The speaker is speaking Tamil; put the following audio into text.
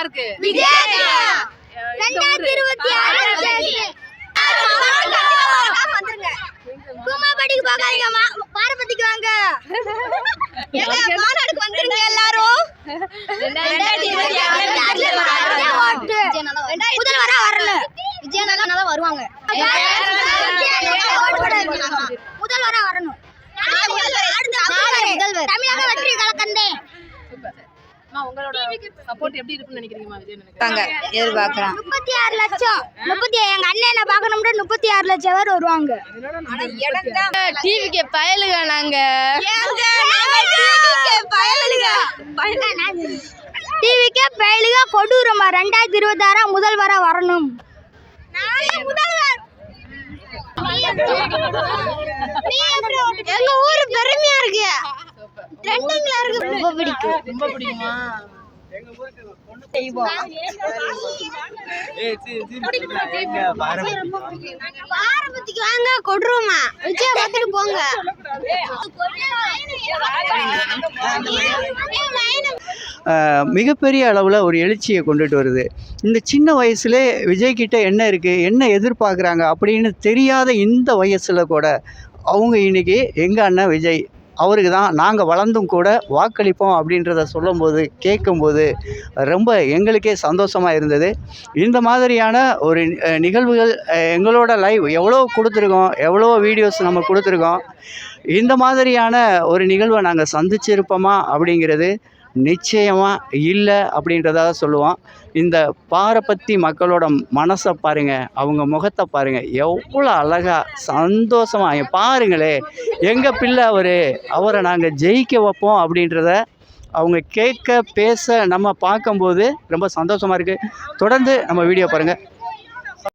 யாருக்கு? கூமாபடிக்கு போகாதீங்க, பாரபத்திக்கு வாங்க. மாநாடுக்கு வந்துருங்க எல்லாரும். முதல்வரா வரல, விஜய் நல்லா வருவாங்க. முதல்வரா வரணும். தமிழக வெற்றி கலக்கந்தே. உங்களோட சப்போர்ட் எப்படி இருக்குன்னு நினைக்கிறீங்கம்மா விஜய்? எதிர்பார்க்கலாம் 36 லட்சம். எங்க அண்ணனை பார்க்கணும்னா 36 லட்சம் பேர் வருவாங்க. டிவிக்கு பயலுக நாங்க. டிவிக்கே பயலுக கொடூரமா. 2026 முதல்வரா வரணும். எங்க ஊரு பெருமையா இருக்கு. ட்ரெண்டிங்ல இருக்கு. ரொம்ப பிடிக்கும். ரொம்ப பிடிக்குமா? பாரபத்திக்கு வாங்க, கொடூரமா. விஜய் பார்த்துட்டு போங்க. மிகப்பெரிய அளவில் ஒரு எழுச்சியை கொண்டுட்டு வருது. இந்த சின்ன வயசுலே விஜய்கிட்ட என்ன இருக்குது, என்ன எதிர்பார்க்குறாங்க அப்படின்னு தெரியாத இந்த வயசில் கூட அவங்க இன்றைக்கி எங்கள் அண்ணன் விஜய் அவருக்கு தான் நாங்கள் வளர்ந்தும் கூட வாக்களிப்போம் அப்படின்றத சொல்லும்போது கேட்கும்போது ரொம்ப எங்களுக்கே சந்தோஷமாக இருந்தது. இந்த மாதிரியான ஒரு நிகழ்வுகள் எங்களோட லைவ் எவ்வளோ கொடுத்துருக்கோம், எவ்வளோ வீடியோஸ் நம்ம கொடுத்துருக்கோம். இந்த மாதிரியான ஒரு நிகழ்வை நாங்கள் சந்திச்சிருப்போமா அப்படிங்கிறது நிச்சயமாக இல்லை அப்படின்றதாக சொல்லுவோம். இந்த பாரபத்தி மக்களோட மனசை பாருங்கள், அவங்க முகத்தை பாருங்கள், எவ்வளோ அழகாக சந்தோஷமாக பாருங்களே. எங்கள் பிள்ளை அவரை நாங்கள் ஜெயிக்க வைப்போம் அப்படின்றத அவங்க கேட்க பேச நம்ம பார்க்கும்போது ரொம்ப சந்தோஷமாக இருக்குது. தொடர்ந்து நம்ம வீடியோ பாருங்கள்.